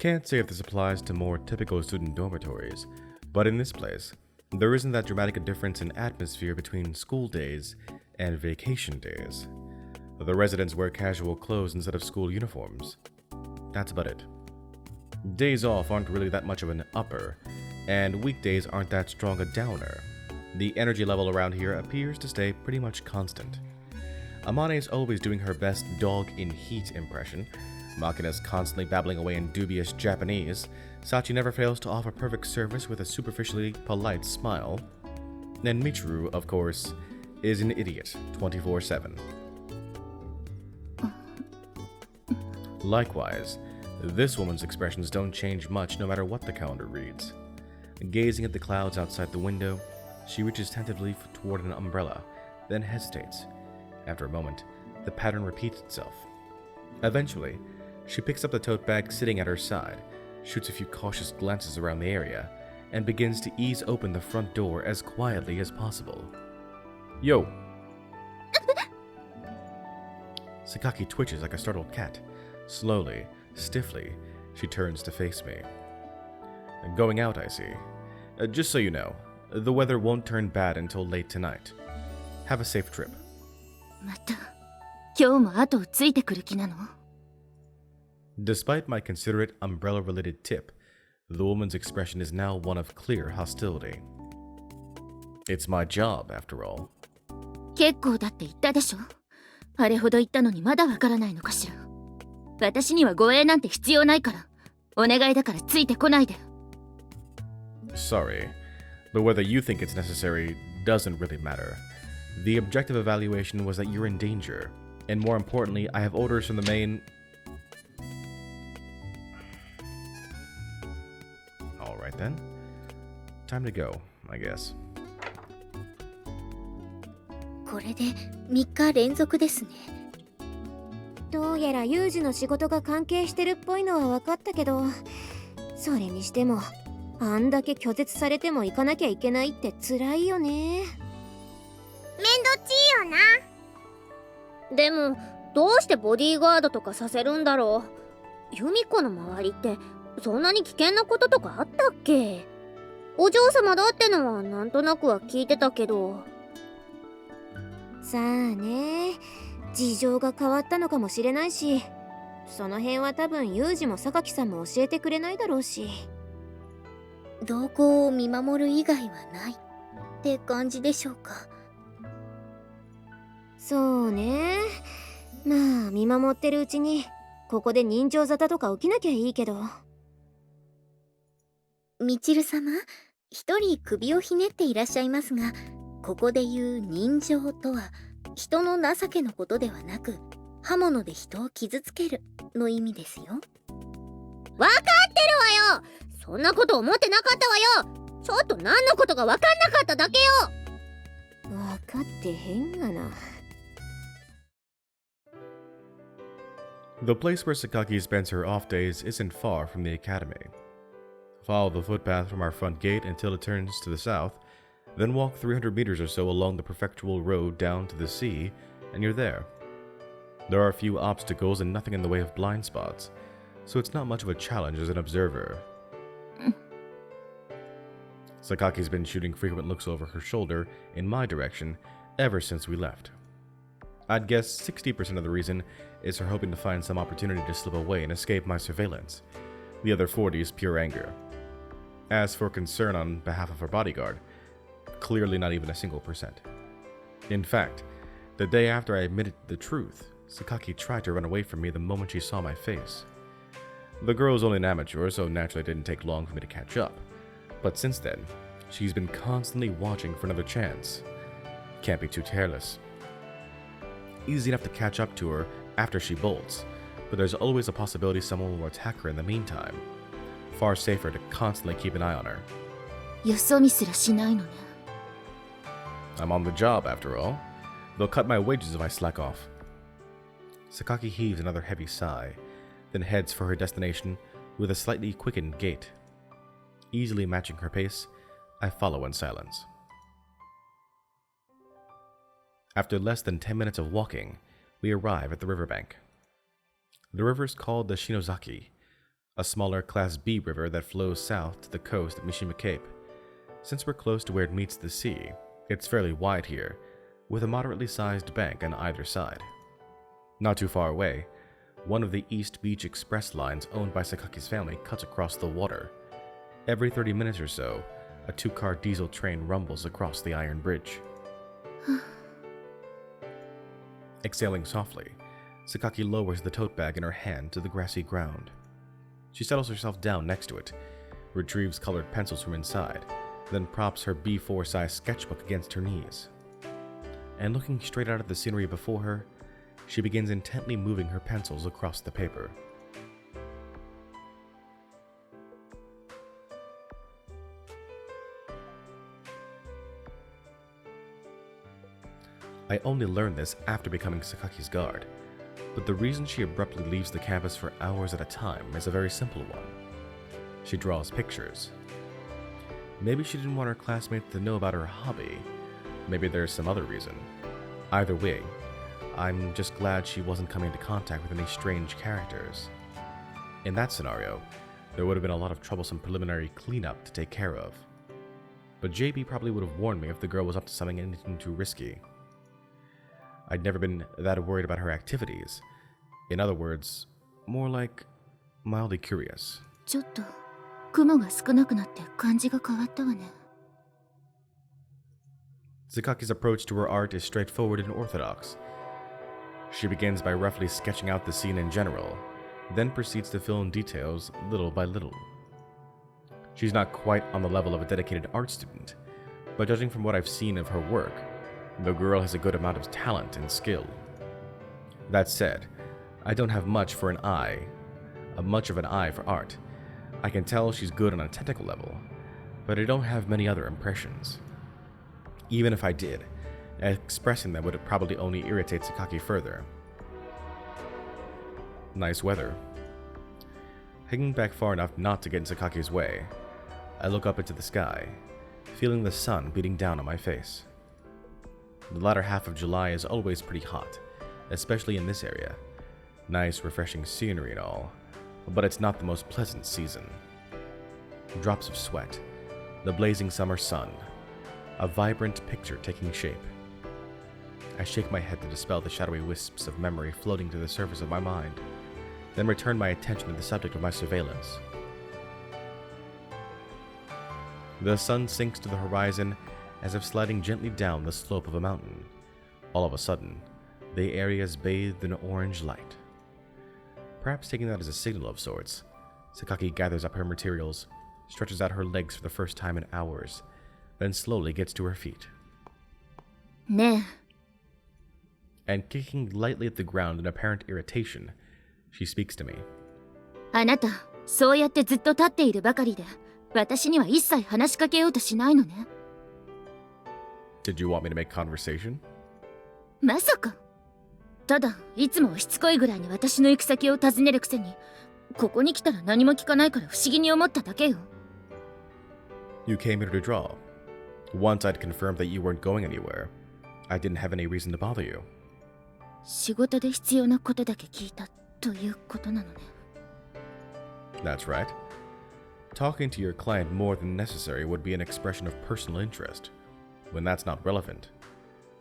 Can't say if this applies to more typical student dormitories, but in this place, there isn't that dramatic a difference in atmosphere between school days and vacation days. The residents wear casual clothes instead of school uniforms. That's about it. Days off aren't really that much of an upper, and weekdays aren't that strong a downer. The energy level around here appears to stay pretty much constant. Amane is always doing her best dog-in-heat impression. Makina's constantly babbling away in dubious Japanese. Sachi never fails to offer perfect service with a superficially polite smile. And Michiru, of course, is an idiot 24/7. Likewise, this woman's expressions don't change much no matter what the calendar reads. Gazing at the clouds outside the window, she reaches tentatively toward an umbrella, then hesitates. After a moment, the pattern repeats itself. Eventually, she picks up the tote bag sitting at her side, shoots a few cautious glances around the area, and begins to ease open the front door as quietly as possible. Yo! Sakaki twitches like a startled cat. Slowly, stiffly, she turns to face me. Going out, I see. Just so you know, the weather won't turn bad until late tonight. Have a safe trip. また今日も後をついてくる気なの? Despite my considerate umbrella-related tip, the woman's expression is now one of clear hostility. It's my job, after all. 結構だって言ったでしょ。あれほど言ったのにまだわからないのかしら。私には護衛なんて必要ないから。お願いだからついてこないで。Sorry, but whether you think it's necessary doesn't really matter. The objective evaluation was that you're in danger, and more importantly, I have orders from the main... Alright then. Time to go, I guess. これで3日連続ですね。どうやら有事の仕事が関係してるっぽいのは分かったけど、それにしてもあんだけ拒絶されても行かなきゃいけないって辛いよね。めんどっちいよな。でもどうしてボディーガードとかさせるんだろう。由美子の周りってそんなに危険なこととかあったっけ。お嬢様だってのはなんとなくは聞いてたけど。さあね、事情が変わったのかもしれないし、その辺は多分ユージも榊さんも教えてくれないだろうし、動向を見守る以外はないって感じでしょうか。そうね、まあ見守ってるうちにここで人情沙汰とか起きなきゃいいけど。みちる様、一人首をひねっていらっしゃいますが、ここで言う人情とは人の情けのことではなく、刃物で人を傷つけるの意味ですよ。わかってるわよ。そんなこと思ってなかったわよ。ちょっと何のことか分かんなかっただけよ。分かってへんがな。The place where Sakaki spends her off days isn't far from the academy. Follow the footpath from our front gate until it turns to the south, then walk 300 meters or so along the prefectural road down to the sea, and you're there. There are a few obstacles and nothing in the way of blind spots, so it's not much of a challenge as an observer. Sakaki's been shooting frequent looks over her shoulder in my direction ever since we left. I'd guess 60% of the reason is her hoping to find some opportunity to slip away and escape my surveillance. The other 40 is pure anger. As for concern on behalf of her bodyguard, clearly not even a single percent. In fact, the day after I admitted the truth, Sakaki tried to run away from me the moment she saw my face. The girl's only an amateur, so naturally it didn't take long for me to catch up. But since then, she's been constantly watching for another chance. Can't be too careless. Easy enough to catch up to her after she bolts, but there's always a possibility someone will attack her in the meantime. Far safer to constantly keep an eye on her. よそ見すらしないのね。I'm on the job, after all. They'll cut my wages if I slack off. Sakaki heaves another heavy sigh, then heads for her destination with a slightly quickened gait. Easily matching her pace, I follow in silence. After less than 10 minutes of walking, we arrive at the riverbank. The river is called the Shinozaki, a smaller Class B river that flows south to the coast at Mishima Cape. Since we're close to where it meets the sea, it's fairly wide here, with a moderately sized bank on either side. Not too far away, one of the East Beach Express lines owned by Sakaki's family cuts across the water. Every 30 minutes or so, a two-car diesel train rumbles across the iron bridge. Exhaling softly, Sakaki lowers the tote bag in her hand to the grassy ground. She settles herself down next to it, retrieves colored pencils from inside, then props her B4 size sketchbook against her knees. And looking straight out at the scenery before her, she begins intently moving her pencils across the paper. I only learned this after becoming Sakaki's guard, but the reason she abruptly leaves the campus for hours at a time is a very simple one. She draws pictures. Maybe she didn't want her classmates to know about her hobby. Maybe there's some other reason. Either way, I'm just glad she wasn't coming into contact with any strange characters. In that scenario, there would have been a lot of troublesome preliminary cleanup to take care of. But JB probably would have warned me if the girl was up to something anything too risky. I'd never been that worried about her activities. In other words, more like mildly curious. ちょっと雲が少なくなって感じが変わったわね。 Sakaki's approach to her art is straightforward and orthodox. She begins by roughly sketching out the scene in general, then proceeds to fill in details little by little. She's not quite on the level of a dedicated art student, but judging from what I've seen of her work, the girl has a good amount of talent and skill. That said, I don't have much of an eye for art. I can tell she's good on a technical level, but I don't have many other impressions. Even if I did, expressing them would probably only irritate Sakaki further. Nice weather. Hanging back far enough not to get in Sakaki's way, I look up into the sky, feeling the sun beating down on my face. The latter half of July is always pretty hot, especially in this area. Nice, refreshing scenery and all, but it's not the most pleasant season. Drops of sweat, the blazing summer sun, a vibrant picture taking shape. I shake my head to dispel the shadowy wisps of memory floating to the surface of my mind, then return my attention to the subject of my surveillance. The sun sinks to the horizon as if sliding gently down the slope of a mountain. All of a sudden, the area is bathed in orange light. Perhaps taking that as a signal of sorts, Sakaki gathers up her materials, stretches out her legs for the first time in hours, then slowly gets to her feet. ね And kicking lightly at the ground in apparent irritation, she speaks to me. え、あなたそうやってずっと立っているばかりで、私には一切話しかけようとしないのね。 Did you want me to make conversation? まさか。ただいつもしつこいぐらいに私の行く先を尋ねるくせに、ここに来たら何も聞かないから不思議に思っただけよ。 You came here to draw. Once I'd confirmed that you weren't going anywhere, I didn't have any reason to bother you. 仕事で必要なことだけ聞いたということなのね。 That's right. Talking to your client more than necessary would be an expression of personal interest. When that's not relevant,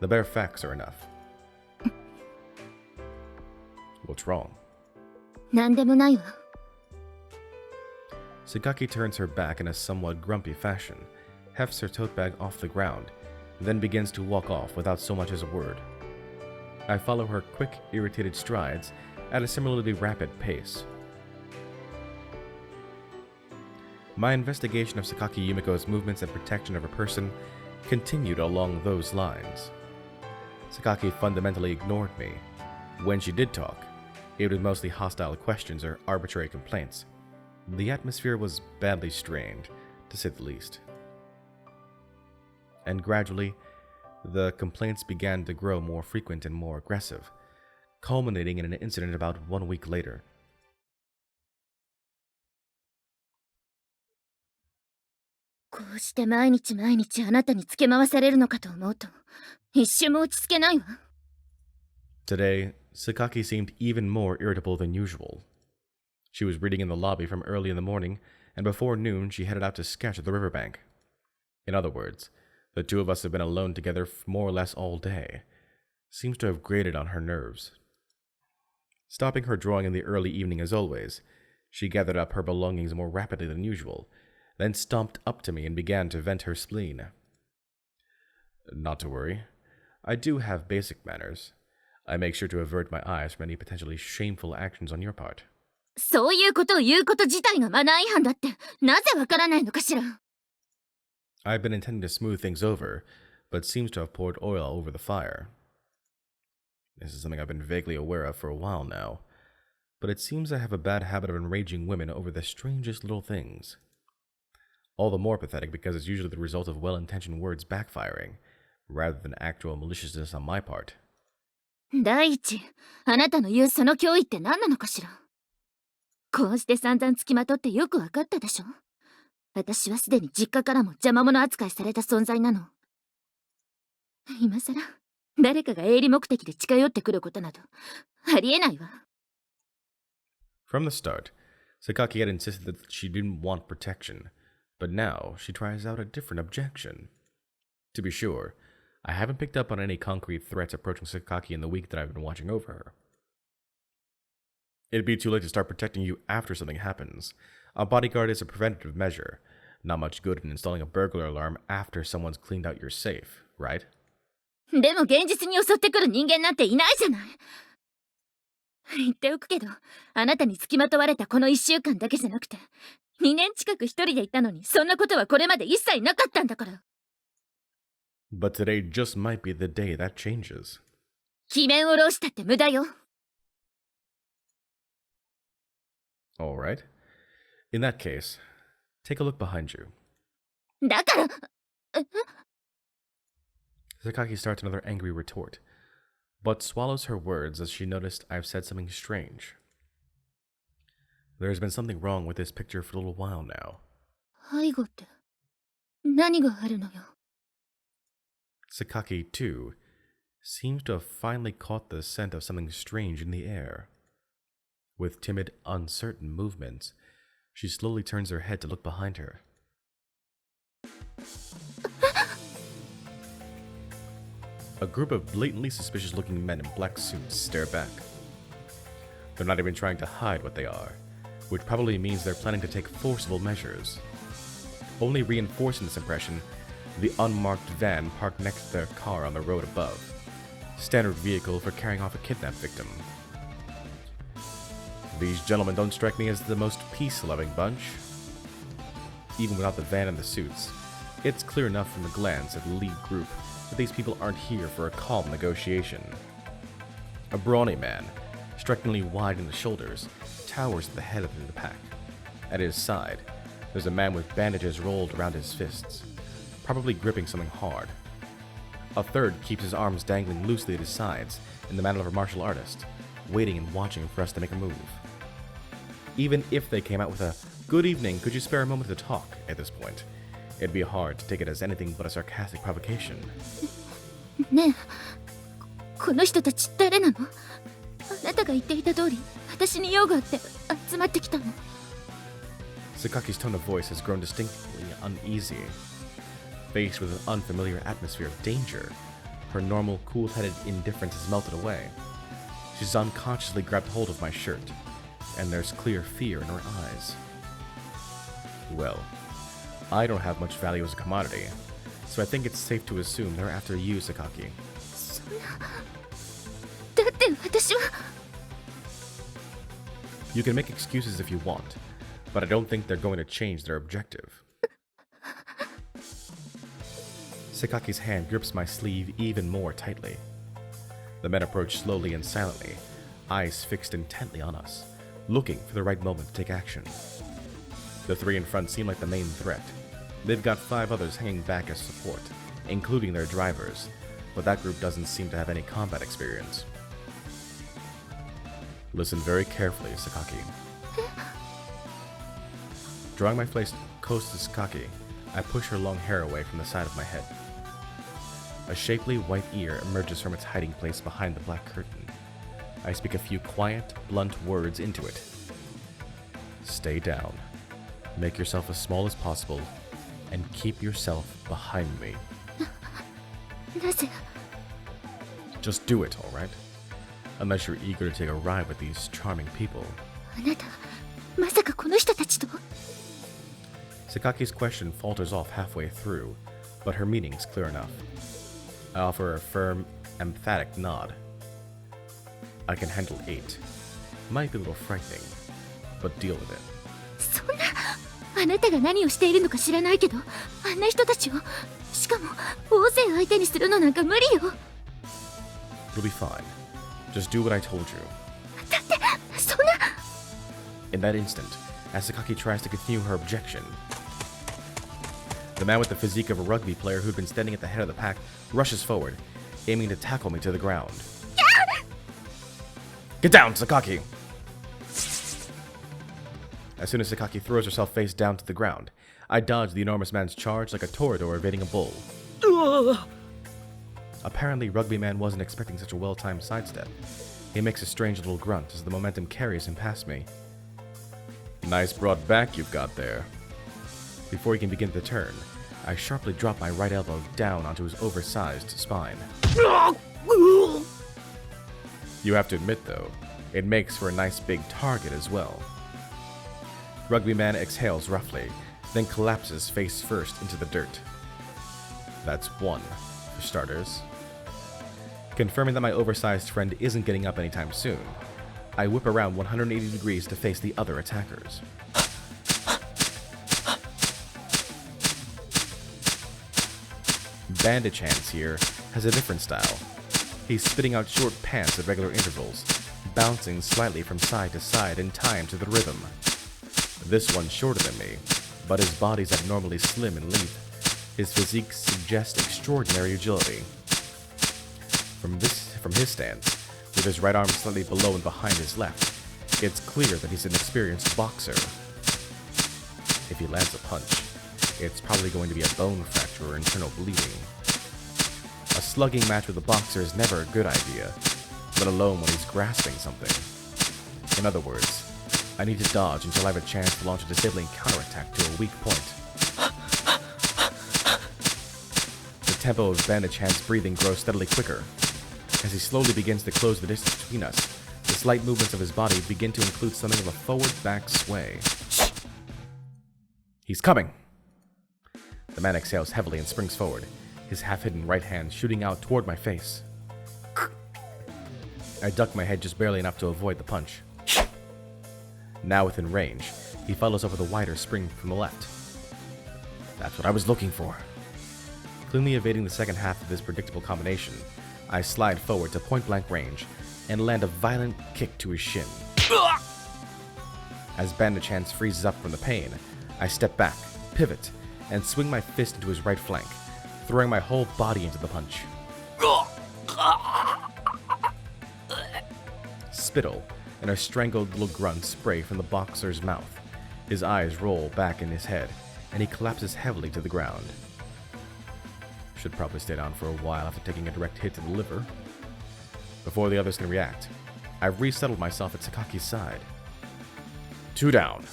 the bare facts are enough. What's wrong? なんでもないわ。 Sakaki turns her back in a somewhat grumpy fashion, hefts her tote bag off the ground, then begins to walk off without so much as a word. I follow her quick, irritated strides at a similarly rapid pace. My investigation of Sakaki Yumiko's movements and protection of her person continued along those lines. Sakaki fundamentally ignored me. When she did talk, it was mostly hostile questions or arbitrary complaints. The atmosphere was badly strained, to say the least. And gradually, the complaints began to grow more frequent and more aggressive, culminating in an incident about 1 week later. こうして毎日毎日あなたにつけ回されるのかと思うと、一瞬も落ち着けないわ。 Today, Sakaki seemed even more irritable than usual. She was reading in the lobby from early in the morning, and before noon she headed out to sketch at the riverbank. In other words, the two of us have been alone together more or less all day. Seems to have grated on her nerves. Stopping her drawing in the early evening as always, she gathered up her belongings more rapidly than usual, then stomped up to me and began to vent her spleen. Not to worry. I do have basic manners. I make sure to avert my eyes from any potentially shameful actions on your part. そういうことを言うこと自体がマナー違反だって、なぜわからないのかしら。I've been intending to smooth things over, but seems to have poured oil over the fire. This is something I've been vaguely aware of for a while now, but it seems I have a bad habit of enraging women over the strangest little things. All the more pathetic because it's usually the result of well-intentioned words backfiring, rather than actual maliciousness on my part. 第一、あなたの言うその脅威って何なのかしら。こうして散々つきまとってよくわかったでしょ。私はすでに実家からも邪魔者扱いされた存在なの。今さら誰かが営利目的で近寄ってくることなどありえないわ。From the start, Sakaki had insisted that she didn't want protection, but now she tries out a different objection. To be sure, I haven't picked up on any concrete threats approaching Sakaki in the week that I've been watching over her. It'd be too late to start protecting you after something happens. A bodyguard is a preventative measure. Not much good in installing a burglar alarm after someone's cleaned out your safe, right? でも現実に襲ってくる人間なんていないじゃない。言っておくけど、あなたにつきまとわれたこの1週間だけじゃなくて、2年近く一人でいたのに、そんなことはこれまで一切なかったんだから。But today just might be the day that changes. 詭弁を浪したって無駄よ。Alright. In that case, take a look behind you. だから、Sakaki starts another angry retort, but swallows her words as she noticed I've said something strange. There's been something wrong with this picture for a little while now. 背後って何があるのよ。Sakaki, too, seems to have finally caught the scent of something strange in the air. With timid, uncertain movements, she slowly turns her head to look behind her. A group of blatantly suspicious-looking men in black suits stare back. They're not even trying to hide what they are, which probably means they're planning to take forcible measures. Only reinforcing this impression, the unmarked van parked next to their car on the road above. Standard vehicle for carrying off a kidnapped victim. These gentlemen don't strike me as the most peace-loving bunch. Even without the van and the suits, it's clear enough from a glance at the lead group that these people aren't here for a calm negotiation. A brawny man, strikingly wide in the shoulders, towers at the head of the pack. At his side, there's a man with bandages rolled around his fists, probably gripping something hard. A third keeps his arms dangling loosely at his sides in the manner of a martial artist, waiting and watching for us to make a move. Even if they came out with a "Good evening, could you spare a moment to talk?" at this point, it'd be hard to take it as anything but a sarcastic provocation. ねえ、この人たち誰なの？あなたが言っていた通り、私に用があって集まってきたの。Sakaki's tone of voice has grown distinctly uneasy. Faced with an unfamiliar atmosphere of danger, her normal, cool-headed indifference has melted away. She's unconsciously grabbed hold of my shirt, and there's clear fear in her eyes. Well, I don't have much value as a commodity, so I think it's safe to assume they're after you, Sakaki. そんな。だって私は。You can make excuses if you want, but I don't think they're going to change their objective. Sakaki's hand grips my sleeve even more tightly. The men approach slowly and silently, eyes fixed intently on us, looking for the right moment to take action. The three in front seem like the main threat. They've got 5 others hanging back as support, including their drivers, but that group doesn't seem to have any combat experience. Listen very carefully, Sakaki. Drawing my face close to Sakaki, I push her long hair away from the side of my head. A shapely white ear emerges from its hiding place behind the black curtain. I speak a few quiet, blunt words into it. Stay down. Make yourself as small as possible, and keep yourself behind me. なぜ Just do it, alright? Unless you're eager to take a ride with these charming people. あなたまさかこの人たちと Sakaki's question falters off halfway through, but her meaning is clear enough. I offer a firm, emphatic nod. I can handle 8. Might be a little frightening, but deal with it. そんなあなたが何をしているのか知らないけどあんな人たちをしかも大勢相手にするのなんか無理よ You'll be fine. Just do what I told you. だってそんな In that instant, as Sakaki tries to continue her objection, the man with the physique of a rugby player who'd been standing at the head of the pack rushes forward, aiming to tackle me to the ground. Get down, Sakaki! As soon as Sakaki throws herself face down to the ground, I dodge the enormous man's charge like a toreador evading a bull. Apparently, Rugby Man wasn't expecting such a well-timed sidestep. He makes a strange little grunt as the momentum carries him past me. Nice broad back you've got there. Before he can begin to turn, I sharply drop my right elbow down onto his oversized spine. You have to admit, though, it makes for a nice big target as well. Rugby Man exhales roughly, then collapses face first into the dirt. That's 1, for starters. Confirming that my oversized friend isn't getting up anytime soon, I whip around 180 degrees to face the other attackers. Bandage Hands here has a different style. He's spitting out short pants at regular intervals, bouncing slightly from side to side in time to the rhythm. This one's shorter than me, but his body's abnormally slim and lean. His physique suggests extraordinary agility. From his stance, with his right arm slightly below and behind his left, it's clear that he's an experienced boxer. If he lands a punch, it's probably going to be a bone fracture or internal bleeding. A slugging match with a boxer is never a good idea, let alone when he's grasping something. In other words, I need to dodge until I have a chance to launch a disabling counterattack to a weak point. The tempo of Bandage Hand's breathing grows steadily quicker. As he slowly begins to close the distance between us, the slight movements of his body begin to include something of a forward-back sway. He's coming! The man exhales heavily and springs forward, his half-hidden right hand shooting out toward my face. I duck my head just barely enough to avoid the punch. Now within range, he follows up with a wider spring from the left. That's what I was looking for. Cleanly evading the second half of this predictable combination, I slide forward to point-blank range and land a violent kick to his shin. As Bandage Hands freezes up from the pain, I step back, pivot, and swing my fist into his right flank, throwing my whole body into the punch. Spittle and a strangled little grunt spray from the boxer's mouth. His eyes roll back in his head, and he collapses heavily to the ground. Should probably stay down for a while after taking a direct hit to the liver. Before the others can react, I've resettled myself at Sakaki's side. 2 down.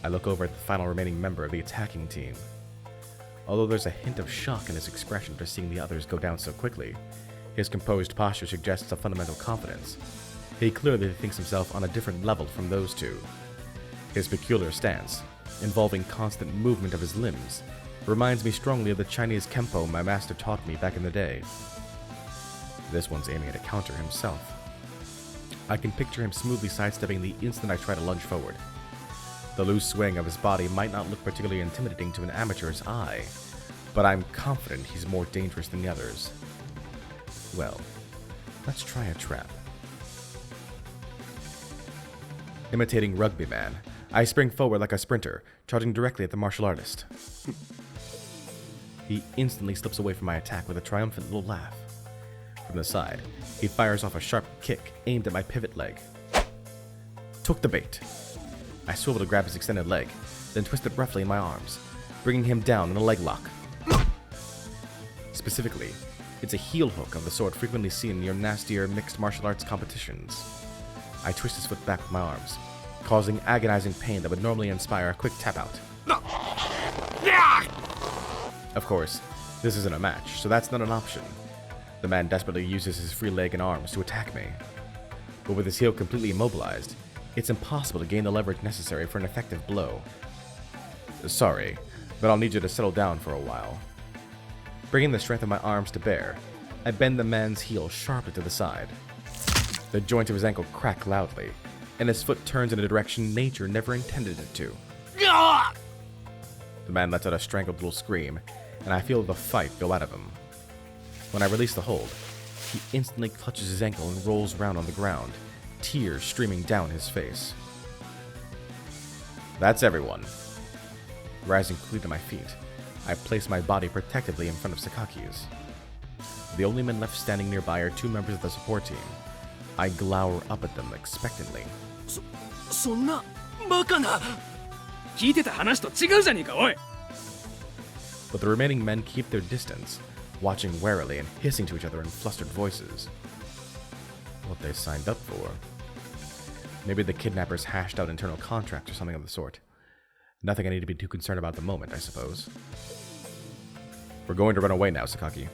I look over at the final remaining member of the attacking team. Although there's a hint of shock in his expression for seeing the others go down so quickly, his composed posture suggests a fundamental confidence. He clearly thinks himself on a different level from those two. His peculiar stance, involving constant movement of his limbs, reminds me strongly of the Chinese Kempo my master taught me back in the day. This one's aiming at a counter himself. I can picture him smoothly sidestepping the instant I try to lunge forward. The loose swing of his body might not look particularly intimidating to an amateur's eye, but I'm confident he's more dangerous than the others. Well, let's try a trap. Imitating Rugby Man, I spring forward like a sprinter, charging directly at the martial artist. He instantly slips away from my attack with a triumphant little laugh. From the side, he fires off a sharp kick aimed at my pivot leg. Took the bait. I swivel to grab his extended leg, then twist it roughly in my arms, bringing him down in a leg lock. Specifically, it's a heel hook of the sort frequently seen near nastier mixed martial arts competitions. I twist his foot back with my arms, causing agonizing pain that would normally inspire a quick tap out. Of course, this isn't a match, so that's not an option. The man desperately uses his free leg and arms to attack me. But with his heel completely immobilized, it's impossible to gain the leverage necessary for an effective blow. Sorry, but I'll need you to settle down for a while. Bringing the strength of my arms to bear, I bend the man's heel sharply to the side. The joint of his ankle crack loudly, and his foot turns in a direction nature never intended it to. The man lets out a strangled little scream, and I feel the fight go out of him. When I release the hold, he instantly clutches his ankle and rolls around on the ground, tears streaming down his face. That's everyone. Rising quickly to my feet, I place my body protectively in front of Sakaki's. The only men left standing nearby are two members of the support team. I glower up at them expectantly. そんなバカな聞いてた話と違うじゃねえかおい But the remaining men keep their distance, watching warily and hissing to each other in flustered voices. What they signed up for. Maybe the kidnappers hashed out internal contracts or something of the sort. Nothing I need to be too concerned about at the moment, I suppose. We're going to run away now, Sakaki.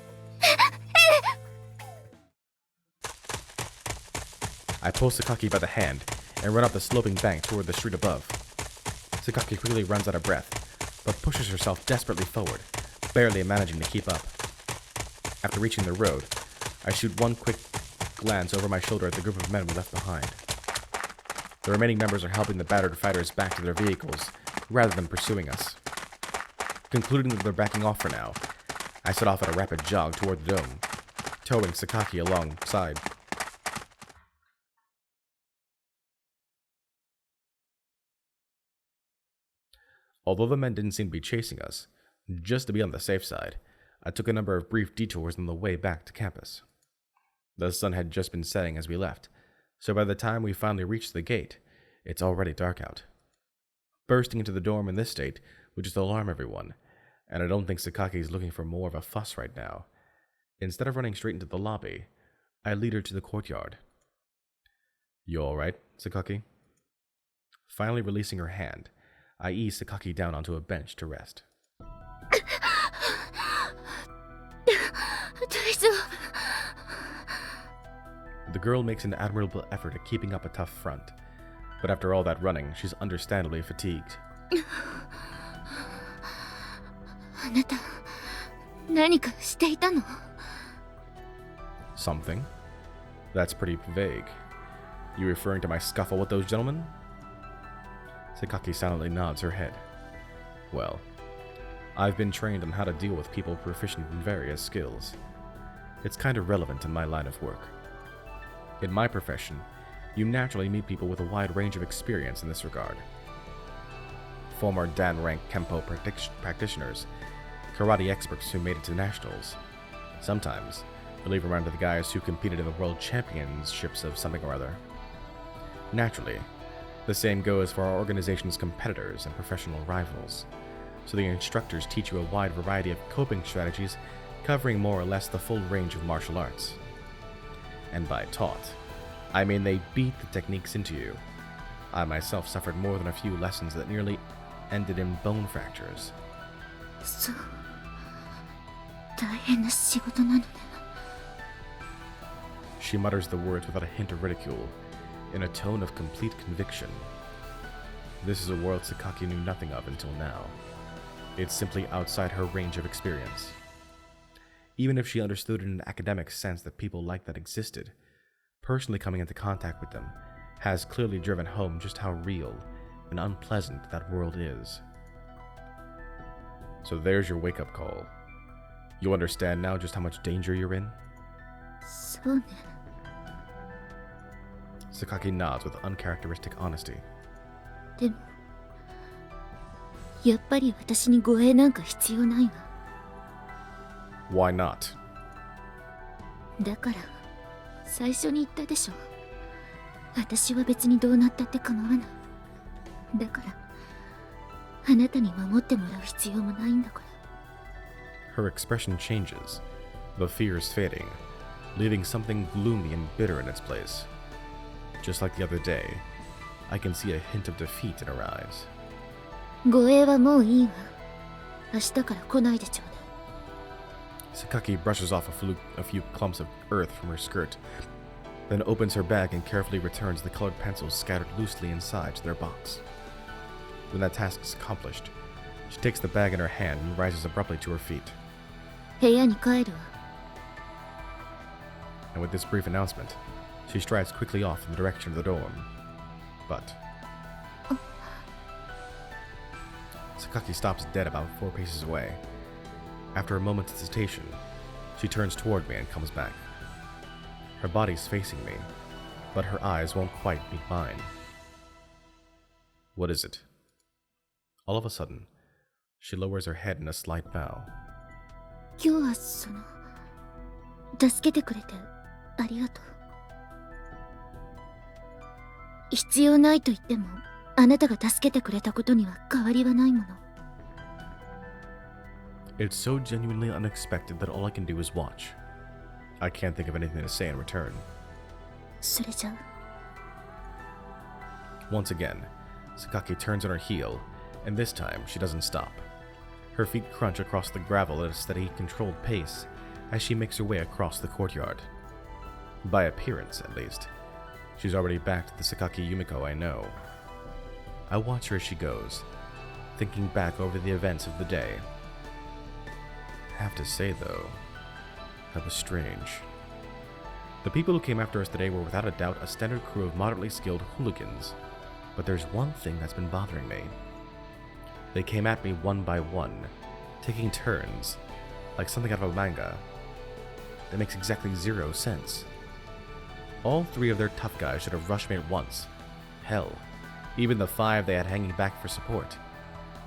I pull Sakaki by the hand and run up the sloping bank toward the street above. Sakaki quickly runs out of breath, but pushes herself desperately forward, barely managing to keep up. After reaching the road, I shoot one quick glance over my shoulder at the group of men we left behind. The remaining members are helping the battered fighters back to their vehicles, rather than pursuing us. Concluding that they're backing off for now, I set off at a rapid jog toward the dome, towing Sakaki alongside. Although the men didn't seem to be chasing us, just to be on the safe side, I took a number of brief detours on the way back to campus. The sun had just been setting as we left, so by the time we finally reached the gate, it's already dark out. Bursting into the dorm in this state would just alarm everyone, and I don't think Sakaki is looking for more of a fuss right now. Instead of running straight into the lobby, I lead her to the courtyard. You alright, Sakaki? Finally releasing her hand, I ease Sakaki down onto a bench to rest. The girl makes an admirable effort at keeping up a tough front, but after all that running, she's understandably fatigued. あなた、何かしていたの? Something? That's pretty vague. You referring to my scuffle with those gentlemen? Sakaki silently nods her head. Well, I've been trained on how to deal with people proficient in various skills. It's kind of relevant in my line of work. In my profession, you naturally meet people with a wide range of experience in this regard. Former Dan-rank Kempo practitioners, karate experts who made it to nationals. Sometimes, you'll even run into the guys who competed in the world championships of something or other. Naturally, the same goes for our organization's competitors and professional rivals. So the instructors teach you a wide variety of coping strategies covering more or less the full range of martial arts. And by taught, I mean they beat the techniques into you. I myself suffered more than a few lessons that nearly ended in bone fractures. そう、大変な仕事なのね。 She mutters the words without a hint of ridicule, in a tone of complete conviction. This is a world Sakaki knew nothing of until now. It's simply outside her range of experience. Even if she understood in an academic sense that people like that existed, personally coming into contact with them has clearly driven home just how real and unpleasant that world is. So there's your wake-up call. You understand now just how much danger you're in? そうね。 Sakaki nods with uncharacteristic honesty. でも、やっぱり私に護衛なんか必要ないわ。 Why not? だから、最初に言ったでしょ。私は別にどうなったって構わない。だから、あなたに守ってもらう必要もないんだから。 Her expression changes, the fears fading, leaving something gloomy and bitter in its place. Just like the other day, I can see a hint of defeat in her eyes. 護衛はもういいわ。明日から来ないでちょうだい。 Sakaki brushes off a few clumps of earth from her skirt, then opens her bag and carefully returns the colored pencils scattered loosely inside to their box. When that task is accomplished, she takes the bag in her hand and rises abruptly to her feet. 部屋に帰るわ。 And with this brief announcement, she strides quickly off in the direction of the dorm. But Sakaki stops dead about 4 paces away. After a moment's hesitation, she turns toward me and comes back. Her body's facing me, but her eyes won't quite meet mine. What is it? All of a sudden, she lowers her head in a slight bow. 今日は助けてくれてありがとう。必要ないと言っても、あなたが助けてくれたことには変わりはないもの。 It's so genuinely unexpected that all I can do is watch. I can't think of anything to say in return. それじゃあ。 Once again, Sakaki turns on her heel, and this time she doesn't stop. Her feet crunch across the gravel at a steady, controlled pace as she makes her way across the courtyard. By appearance, at least, she's already back to the Sakaki Yumiko I know. I watch her as she goes, thinking back over the events of the day. I have to say, though, that was strange. The people who came after us today were without a doubt a standard crew of moderately skilled hooligans, but there's one thing that's been bothering me. They came at me one by one, taking turns, like something out of a manga. That makes exactly 0 sense. All 3 of their tough guys should have rushed me at once. Hell, even the 5 they had hanging back for support.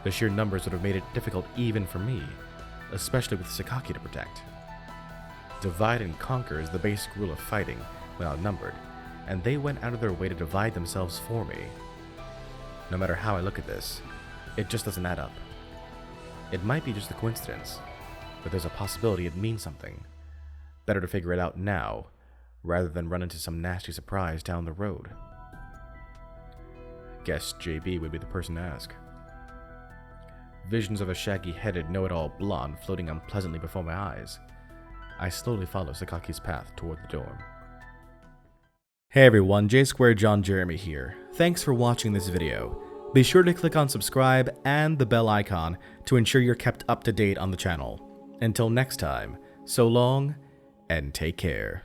The sheer numbers would have made it difficult even for me, especially with Sakaki to protect. Divide and conquer is the basic rule of fighting when outnumbered, and they went out of their way to divide themselves for me. No matter how I look at this, it just doesn't add up. It might be just a coincidence, but there's a possibility it means something. Better to figure it out now, rather than run into some nasty surprise down the road. Guess JB would be the person to ask. Visions of a shaggy-headed know-it-all blonde floating unpleasantly before my eyes. I slowly follow Sakaki's path toward the dorm. Hey everyone, J Square John Jeremy here. Thanks for watching this video. Be sure to click on subscribe and the bell icon to ensure you're kept up to date on the channel. Until next time, so long and take care.